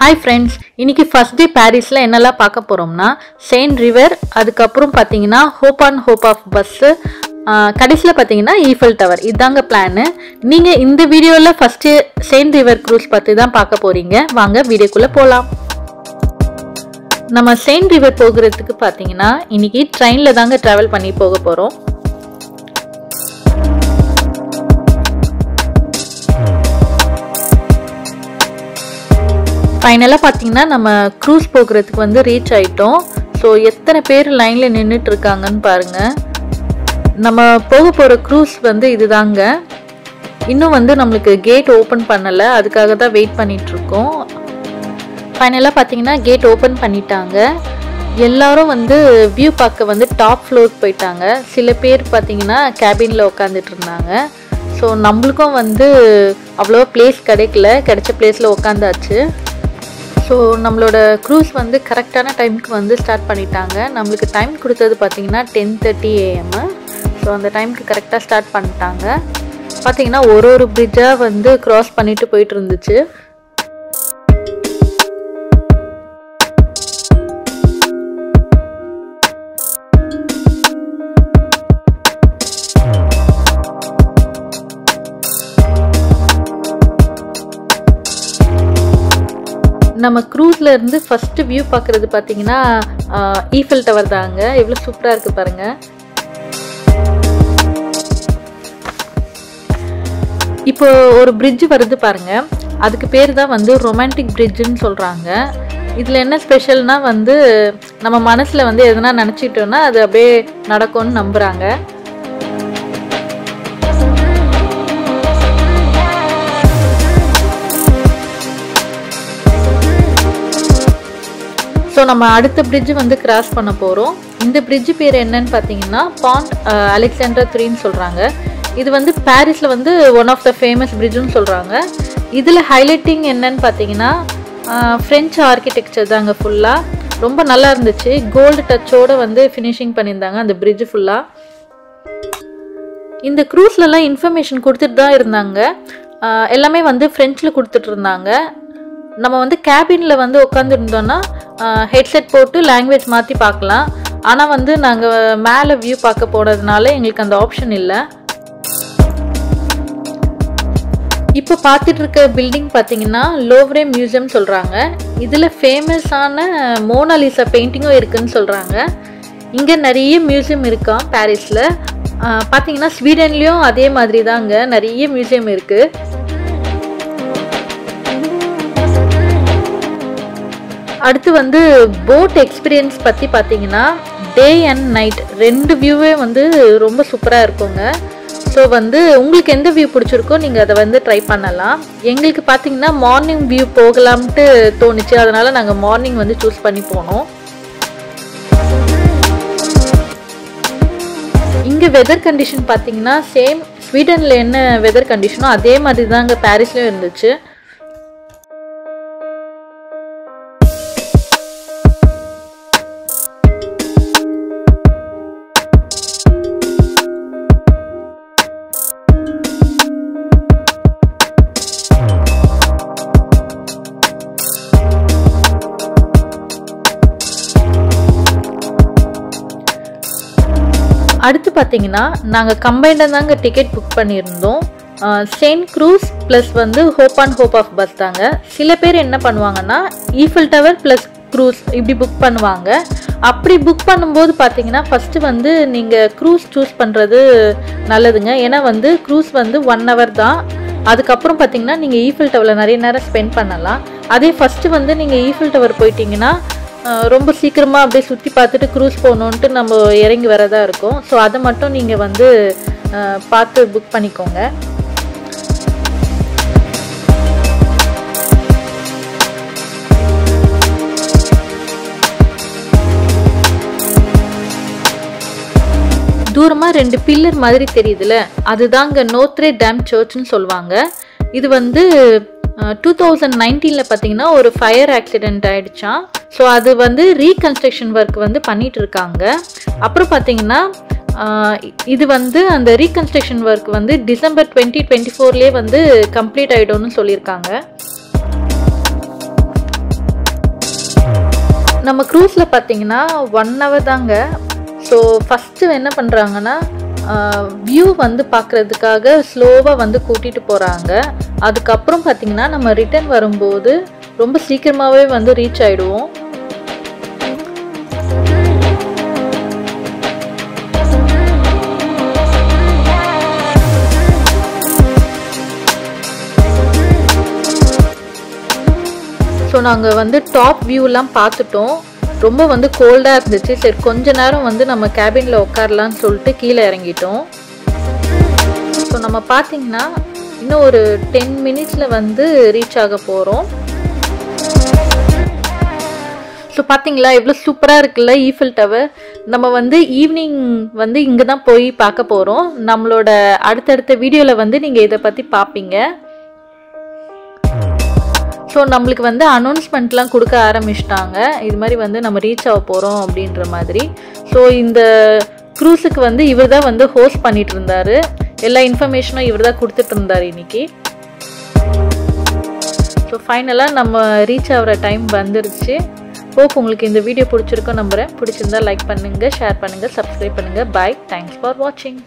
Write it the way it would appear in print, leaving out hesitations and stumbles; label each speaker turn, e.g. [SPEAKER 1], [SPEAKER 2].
[SPEAKER 1] Hi friends, இன்னைக்கு first day Parisல என்னெல்லாம் பார்க்க போறோம்னா செயின்ட் ரிவர், அதுக்கப்புறம் பாத்தீங்கன்னா hop on hop off bus, கடைசில பாத்தீங்கன்னா ஈஃபில் டவர். இதாங்க பிளான். நீங்க இந்த வீடியோல ஃபர்ஸ்ட் செயின்ட் ரிவர் க்ரூஸ் பத்தி தான் பார்க்க போறீங்க. வாங்க வீடியோக்குள்ள போலாம். நம்ம செயின்ட் ரிவர் போகிறதுக்கு பாத்தீங்கன்னா இன்னைக்கு ட்ரெயின்ல தாங்க டிராவல் பண்ணி போக போறோம். ஃபைனலாக பார்த்தீங்கன்னா நம்ம க்ரூஸ் போகிறதுக்கு வந்து ரீச் ஆகிட்டோம். ஸோ எத்தனை பேர் லைனில் நின்றுட்டு இருக்காங்கன்னு பாருங்கள். நம்ம போக போகிற க்ரூஸ் வந்து இதுதாங்க. இன்னும் வந்து நம்மளுக்கு கேட் ஓப்பன் பண்ணலை, அதுக்காக தான் வெயிட் பண்ணிகிட்ருக்கோம். ஃபைனலாக பார்த்தீங்கன்னா கேட் ஓப்பன் பண்ணிட்டாங்க. எல்லோரும் வந்து வியூ பார்க்க வந்து டாப் ஃப்ளோருக்கு போயிட்டாங்க. சில பேர் பார்த்தீங்கன்னா கேபினில் உட்காந்துட்டு இருந்தாங்க. ஸோ நம்மளுக்கும் வந்து அவ்வளோவா பிளேஸ் கிடைச்ச பிளேஸில் உட்காந்தாச்சு. ஸோ நம்மளோட க்ரூஸ் வந்து கரெக்டான டைமுக்கு வந்து ஸ்டார்ட் பண்ணிட்டாங்க. நம்மளுக்கு டைம் கொடுத்தது பார்த்திங்கன்னா 10:30 AM. ஸோ அந்த டைமுக்கு கரெக்டாக ஸ்டார்ட் பண்ணிட்டாங்க. பார்த்திங்கன்னா ஒரு பிரிட்ஜாக வந்து க்ராஸ் பண்ணிட்டு போயிட்டு இருந்துச்சு. நம்ம க்ரூஸ்ல இருந்து ஃபர்ஸ்ட் வியூ பார்க்குறது பார்த்தீங்கன்னா ஈஃபில் டவர் தாங்க. எவ்வளோ சூப்பராக இருக்கு பாருங்க. இப்போ ஒரு பிரிட்ஜ் வருது பாருங்க. அதுக்கு பேர் தான் வந்து ரொமான்டிக் பிரிட்ஜுன்னு சொல்றாங்க. இதில் என்ன ஸ்பெஷல்னா வந்து நம்ம மனசில் வந்து எதனா நினச்சிட்டோன்னா அது அப்படியே நடக்கும்னு நம்புகிறாங்க. ஸோ நம்ம அடுத்த பிரிட்ஜ் வந்து கிராஸ் பண்ண போகிறோம். இந்த பிரிட்ஜ் பேர் என்னன்னு பார்த்தீங்கன்னா பாண்ட் அலெக்சாண்டர் 3ன்னு சொல்கிறாங்க. இது வந்து பாரிஸில் வந்து ஒன் ஆஃப் த ஃபேமஸ் பிரிட்ஜுன்னு சொல்கிறாங்க. இதில் ஹைலைட்டிங் என்னன்னு பார்த்தீங்கன்னா ஃப்ரெஞ்சு ஆர்கிடெக்சர் தாங்க. ஃபுல்லாக ரொம்ப நல்லா இருந்துச்சு. கோல்டு டச்சோடு வந்து ஃபினிஷிங் பண்ணியிருந்தாங்க அந்த பிரிட்ஜ் ஃபுல்லாக. இந்த க்ரூஸ்லலாம் இன்ஃபர்மேஷன் கொடுத்துட்டு தான் இருந்தாங்க. எல்லாமே வந்து ஃப்ரெஞ்சில் கொடுத்துட்டு இருந்தாங்க. நம்ம வந்து கேபினில் வந்து உட்காந்துருந்தோன்னா ஹெட்செட் போட்டு லாங்குவேஜ் மாற்றி பார்க்கலாம். ஆனால் வந்து நாங்கள் மேலே வியூ பார்க்க போனதுனால எங்களுக்கு அந்த ஆப்ஷன் இல்லை. இப்போ பார்த்துட்டு இருக்க பில்டிங் பார்த்தீங்கன்னா லோவ்ரே மியூசியம் சொல்கிறாங்க. இதில் ஃபேமஸான மோனாலிசா பெயிண்டிங்கும் இருக்குதுன்னு சொல்கிறாங்க. இங்கே நிறைய மியூசியம் இருக்கா பாரிஸில். பார்த்தீங்கன்னா ஸ்வீடன்லேயும் அதே மாதிரி தாங்க நிறைய மியூசியம் இருக்குது. அடுத்து வந்து போட் எக்ஸ்பீரியன்ஸ் பற்றி பார்த்தீங்கன்னா டே அண்ட் நைட் ரெண்டு வியூவே வந்து ரொம்ப சூப்பராக இருக்குங்க. ஸோ வந்து உங்களுக்கு எந்த வியூ பிடிச்சிருக்கோ நீங்கள் அதை வந்து ட்ரை பண்ணலாம். எங்களுக்கு பார்த்தீங்கன்னா மார்னிங் வியூ போகலாம்ட்டு தோணுச்சு. அதனால் நாங்கள் மார்னிங் வந்து சூஸ் பண்ணி போனோம். இங்கே வெதர் கண்டிஷன் பார்த்தீங்கன்னா சேம் ஸ்வீடனில் என்ன வெதர் கண்டிஷனோ அதே மாதிரி தான் இங்கே பாரிஸ்லேயும் இருந்துச்சு. அடுத்து பார்த்தீங்கன்னா நாங்கள் கம்பைண்டாக தாங்க டிக்கெட் புக் பண்ணியிருந்தோம். செயின்ட் க்ரூஸ் ப்ளஸ் வந்து hop on hop off bus தாங்க. சில பேர் என்ன பண்ணுவாங்கன்னா ஈஃபில் டவர் ப்ளஸ் க்ரூஸ் இப்படி புக் பண்ணுவாங்க. அப்படி புக் பண்ணும்போது பார்த்தீங்கன்னா ஃபஸ்ட்டு வந்து நீங்கள் க்ரூஸ் சூஸ் பண்ணுறது நல்லதுங்க. ஏன்னா வந்து க்ரூஸ் வந்து 1 hour தான். அதுக்கப்புறம் பார்த்தீங்கன்னா நீங்கள் ஈஃபில் டவரில் நிறைய நேரம் ஸ்பெண்ட் பண்ணலாம். அதே ஃபஸ்ட்டு வந்து நீங்கள் ஈஃபில் டவர் போயிட்டீங்கன்னா ரொம்ப சீக்கிரமாக அப்படியே சுற்றி பார்த்துட்டு க்ரூஸ் போகணுன்ட்டு நம்ம இறங்கி வரதா இருக்கும். ஸோ அதை மட்டும் நீங்கள் வந்து பார்த்து புக் பண்ணிக்கோங்க. தூரமாக 2 பில்லர் மாதிரி தெரியுதுல, அதுதாங்க நோத்ரே டேம் சர்ச்னு சொல்லுவாங்க. இது வந்து 2019 பார்த்தீங்கன்னா ஒரு ஃபயர் ஆக்சிடெண்ட் ஆகிடுச்சான். ஸோ அது வந்து ரீகன்ஸ்ட்ரக்ஷன் ஒர்க் வந்து பண்ணிட்டு இருக்காங்க. அப்புறம் பார்த்தீங்கன்னா இது வந்து அந்த ரீகன்ஸ்ட்ரக்ஷன் ஒர்க் வந்து டிசம்பர் 2024 வந்து கம்ப்ளீட் ஆகிடும்னு சொல்லியிருக்காங்க. நம்ம க்ரூஸில் பார்த்தீங்கன்னா 1 hour தாங்க. ஸோ ஃபஸ்ட்டு என்ன பண்ணுறாங்கன்னா வியூ வந்து பார்க்குறதுக்காக ஸ்லோவாக வந்து கூட்டிகிட்டு போகிறாங்க. அதுக்கப்புறம் பார்த்திங்கன்னா நம்ம ரிட்டர்ன் வரும்போது ரொம்ப சீக்கிரமாகவே வந்து ரீச் ஆகிடுவோம். ஸோ நாங்கள் வந்து டாப் வியூலாம் பார்த்துட்டோம். ரொம்ப வந்து கோல்டாக இருந்துச்சு. சரி கொஞ்ச நேரம் வந்து நம்ம கேபினில் உட்காரலான்னு சொல்லிட்டு கீழே இறங்கிட்டோம். ஸோ நம்ம பார்த்திங்கன்னா இன்னும் ஒரு 10 minutes வந்து ரீச் ஆக போகிறோம். ஸோ பார்த்தீங்களா எவ்வளோ சூப்பராக இருக்குல்ல ஈஃபில் டவர். நம்ம வந்து ஈவினிங் வந்து இங்கே தான் போய் பார்க்க போகிறோம். நம்மளோட அடுத்தடுத்த வீடியோவில் வந்து நீங்கள் இதை பற்றி பார்ப்பீங்க. ஸோ நம்மளுக்கு வந்து அனௌன்ஸ்மெண்ட்லாம் கொடுக்க ஆரம்பிச்சிட்டாங்க. இது மாதிரி வந்து நம்ம ரீச் ஆக போகிறோம் அப்படின்ற மாதிரி. ஸோ இந்த க்ரூஸுக்கு வந்து இவர் தான் வந்து ஹோஸ்ட் பண்ணிட்டு இருந்தார். எல்லா இன்ஃபர்மேஷனும் இவர் தான் கொடுத்துட்டு இருந்தார் இன்னைக்கு. ஸோ ஃபைனலாக நம்ம ரீச் ஆகிற டைம் வந்துருச்சு. ஹோப் உங்களுக்கு இந்த வீடியோ பிடிச்சிருக்கோம் நம்புகிறேன். பிடிச்சிருந்தா லைக் பண்ணுங்கள், ஷேர் பண்ணுங்கள், சப்ஸ்கிரைப் பண்ணுங்கள். பாய். தேங்க்ஸ் ஃபார் வாட்சிங்.